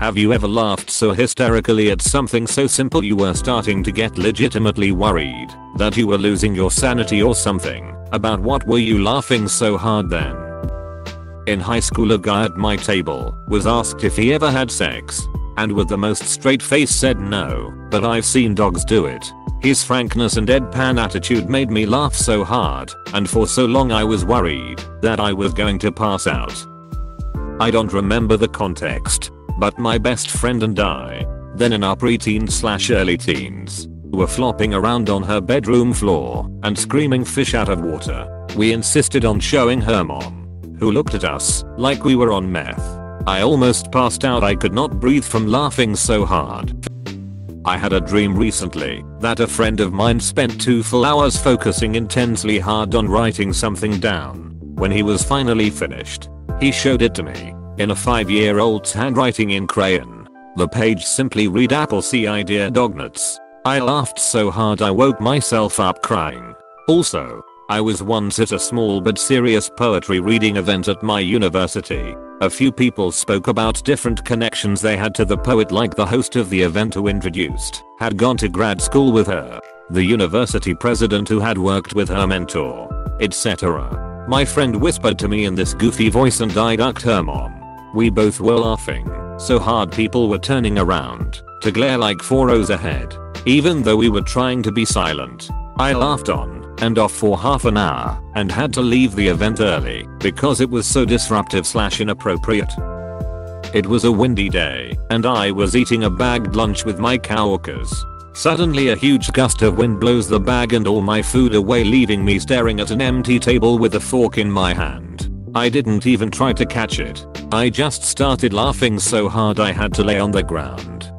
Have you ever laughed so hysterically at something so simple you were starting to get legitimately worried that you were losing your sanity or something? About what were you laughing so hard then? In high school, a guy at my table was asked if he ever had sex, and with the most straight face said no, but I've seen dogs do it. His frankness and deadpan attitude made me laugh so hard, and for so long I was worried that I was going to pass out. I don't remember the context, but my best friend and I, then in our preteens/early teens, were flopping around on her bedroom floor and screaming fish out of water. We insisted on showing her mom, who looked at us like we were on meth. I almost passed out. I could not breathe from laughing so hard. I had a dream recently that a friend of mine spent 2 full hours focusing intensely hard on writing something down. When he was finally finished, he showed it to me in a 5-year-old's handwriting in crayon. The page simply read "Apple Cider Dognuts." I laughed so hard I woke myself up crying. Also, I was once at a small but serious poetry reading event at my university. A few people spoke about different connections they had to the poet, like the host of the event who introduced had gone to grad school with her, the university president who had worked with her mentor, etc. My friend whispered to me in this goofy voice and I ducked her mom. We both were laughing so hard people were turning around to glare like 4 rows ahead. Even though we were trying to be silent, I laughed on and off for half an hour and had to leave the event early because it was so disruptive/inappropriate. It was a windy day and I was eating a bagged lunch with my coworkers. Suddenly a huge gust of wind blows the bag and all my food away, leaving me staring at an empty table with a fork in my hand. I didn't even try to catch it. I just started laughing so hard I had to lay on the ground.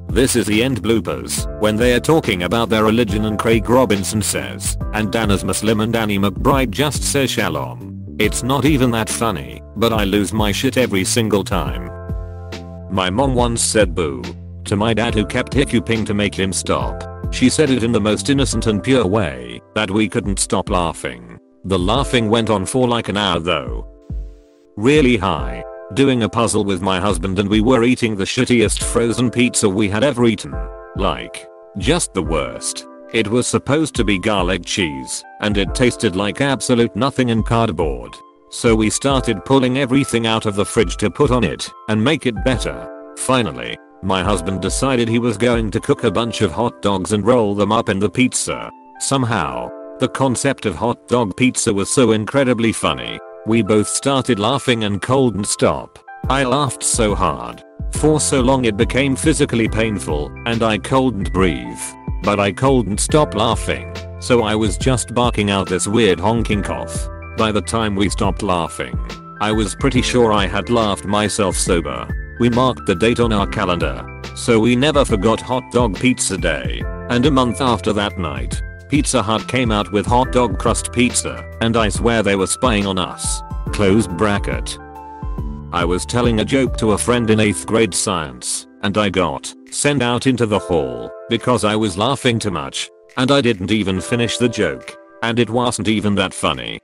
This is the end bloopers when they are talking about their religion and Craig Robinson says, "And Dan is Muslim," and Danny McBride just says "Shalom." It's not even that funny, but I lose my shit every single time. My mom once said "boo" to my dad, who kept hiccuping to make him stop. She said it in the most innocent and pure way that we couldn't stop laughing. The laughing went on for like an hour though. Really high. Doing a puzzle with my husband and we were eating the shittiest frozen pizza we had ever eaten. Like, just the worst. It was supposed to be garlic cheese, and it tasted like absolute nothing in cardboard. So we started pulling everything out of the fridge to put on it and make it better. Finally, my husband decided he was going to cook a bunch of hot dogs and roll them up in the pizza. Somehow, the concept of hot dog pizza was so incredibly funny. We both started laughing and couldn't stop. I laughed so hard for so long it became physically painful and I couldn't breathe. But I couldn't stop laughing, so I was just barking out this weird honking cough. By the time we stopped laughing, I was pretty sure I had laughed myself sober. We marked the date on our calendar, so we never forgot Hot Dog Pizza Day. And a month after that night, Pizza Hut came out with hot dog crust pizza, and I swear they were spying on us. Close bracket. I was telling a joke to a friend in 8th grade science, and I got sent out into the hall because I was laughing too much, and I didn't even finish the joke, and it wasn't even that funny.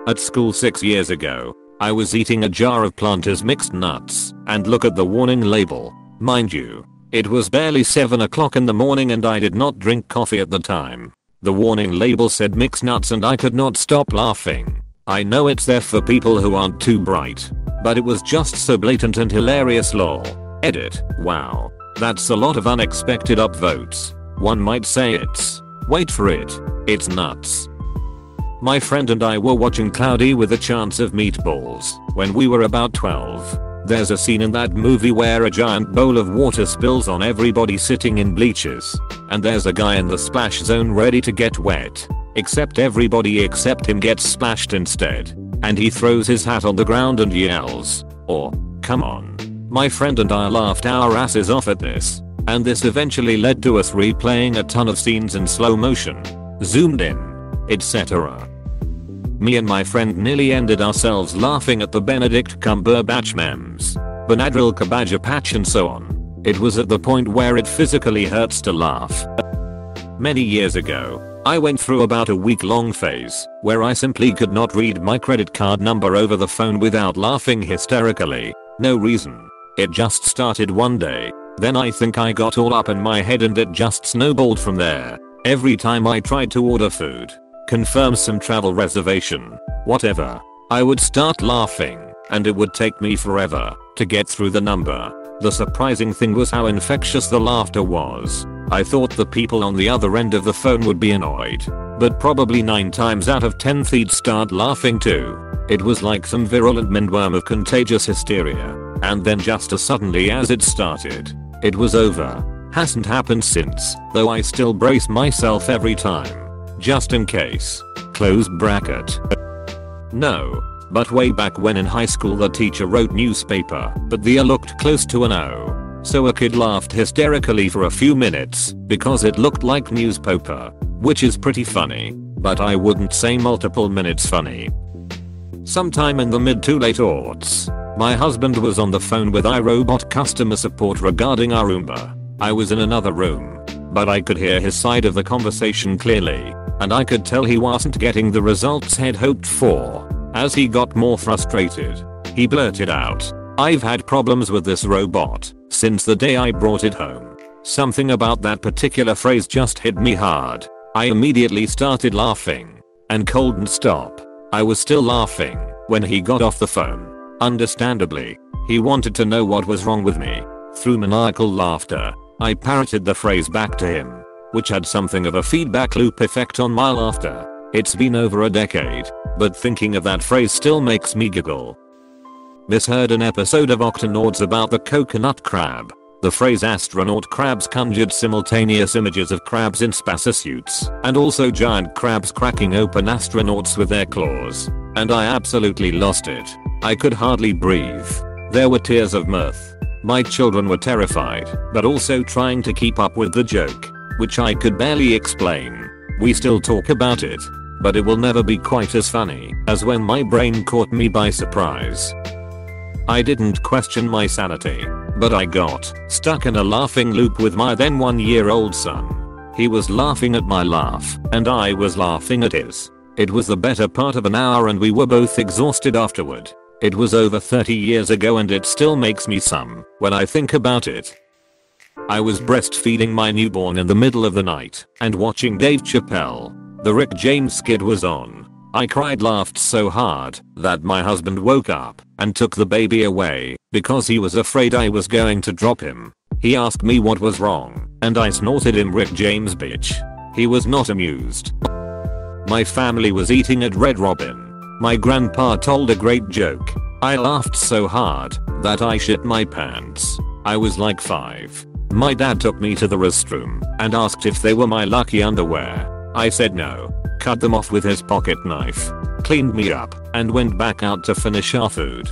At school 6 years ago, I was eating a jar of Planters mixed nuts, and look at the warning label. Mind you, it was barely 7 o'clock in the morning and I did not drink coffee at the time. The warning label said mixed nuts and I could not stop laughing. I know it's there for people who aren't too bright, but it was just so blatant and hilarious. Lol. Edit. Wow. That's a lot of unexpected upvotes. One might say it's, wait for it, it's nuts. My friend and I were watching Cloudy with a Chance of Meatballs when we were about 12. There's a scene in that movie where a giant bowl of water spills on everybody sitting in bleachers, and there's a guy in the splash zone ready to get wet, except everybody except him gets splashed instead, and he throws his hat on the ground and yells, "Oh, come on." My friend and I laughed our asses off at this, and this eventually led to us replaying a ton of scenes in slow motion, zoomed in, etc. Me and my friend nearly ended ourselves laughing at the Benedict Cumberbatch memes, Benadryl Cabbage Patch and so on. It was at the point where it physically hurts to laugh. Many years ago, I went through about a week-long phase where I simply could not read my credit card number over the phone without laughing hysterically. No reason. It just started one day. Then I think I got all up in my head and it just snowballed from there. Every time I tried to order food, confirm some travel reservation, whatever, I would start laughing and it would take me forever to get through the number. The surprising thing was how infectious the laughter was. I thought the people on the other end of the phone would be annoyed, but probably 9 times out of 10 they'd start laughing too. It was like some virulent mindworm of contagious hysteria. And then just as suddenly as it started, it was over. Hasn't happened since, though I still brace myself every time. Just in case. Close bracket. No. But way back when in high school the teacher wrote newspaper, but the A looked close to an O. So a kid laughed hysterically for a few minutes because it looked like newspaper, which is pretty funny, but I wouldn't say multiple minutes funny. Sometime in the mid to late aughts, my husband was on the phone with iRobot customer support regarding our Roomba. I was in another room, but I could hear his side of the conversation clearly, and I could tell he wasn't getting the results he'd hoped for. As he got more frustrated, he blurted out, "I've had problems with this robot since the day I brought it home." Something about that particular phrase just hit me hard. I immediately started laughing and couldn't stop. I was still laughing when he got off the phone. Understandably, he wanted to know what was wrong with me. Through maniacal laughter, I parroted the phrase back to him, which had something of a feedback loop effect on my laughter. It's been over a decade, but thinking of that phrase still makes me giggle. Misheard an episode of Octonauts about the coconut crab. The phrase astronaut crabs conjured simultaneous images of crabs in spacesuits and also giant crabs cracking open astronauts with their claws, and I absolutely lost it. I could hardly breathe. There were tears of mirth. My children were terrified, but also trying to keep up with the joke, which I could barely explain. We still talk about it, but it will never be quite as funny as when my brain caught me by surprise. I didn't question my sanity, but I got stuck in a laughing loop with my then 1-year-old son. He was laughing at my laugh, and I was laughing at his. It was the better part of an hour and we were both exhausted afterward. It was over 30 years ago and it still makes me some when I think about it. I was breastfeeding my newborn in the middle of the night and watching Dave Chappelle. The Rick James skit was on. I laughed so hard that my husband woke up and took the baby away because he was afraid I was going to drop him. He asked me what was wrong and I snorted him Rick James bitch. He was not amused. My family was eating at Red Robin. My grandpa told a great joke. I laughed so hard that I shit my pants. I was like 5. My dad took me to the restroom and asked if they were my lucky underwear. I said no, cut them off with his pocket knife, cleaned me up, and went back out to finish our food.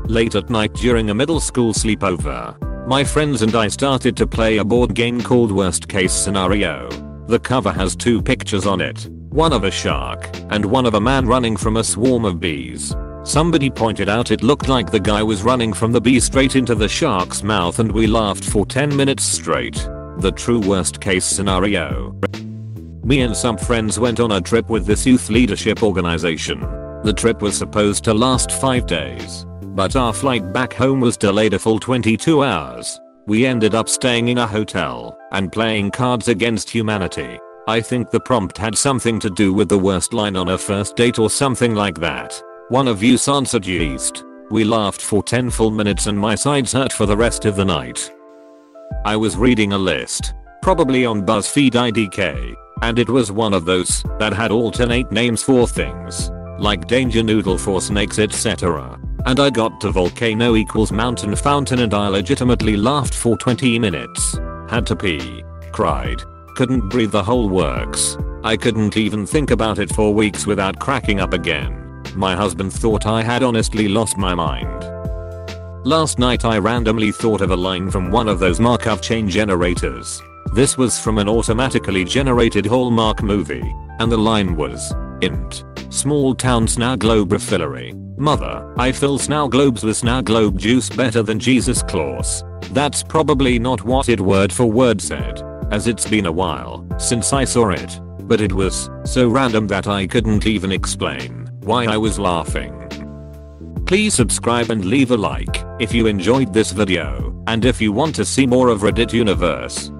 Late at night during a middle school sleepover, my friends and I started to play a board game called Worst Case Scenario. The cover has 2 pictures on it, one of a shark and one of a man running from a swarm of bees. Somebody pointed out it looked like the guy was running from the bee straight into the shark's mouth and we laughed for 10 minutes straight. The true worst case scenario. Me and some friends went on a trip with this youth leadership organization. The trip was supposed to last 5 days, but our flight back home was delayed a full 22 hours. We ended up staying in a hotel and playing Cards Against Humanity. I think the prompt had something to do with the worst line on a first date or something like that. One of us answered yeast. We laughed for 10 full minutes and my sides hurt for the rest of the night. I was reading a list, probably on BuzzFeed IDK, and it was one of those that had alternate names for things, like Danger Noodle for snakes etc. And I got to volcano equals mountain fountain and I legitimately laughed for 20 minutes. Had to pee. Cried. Couldn't breathe the whole works. I couldn't even think about it for weeks without cracking up again. My husband thought I had honestly lost my mind. Last night I randomly thought of a line from one of those Markov chain generators. This was from an automatically generated Hallmark movie, and the line was, int. Small town snow globe refillery. Mother, I fill snow globes with snow globe juice better than Jesus Claus. That's probably not what it word for word said, as it's been a while since I saw it, but it was so random that I couldn't even explain why I was laughing. Please subscribe and leave a like if you enjoyed this video and if you want to see more of Reddit Universe.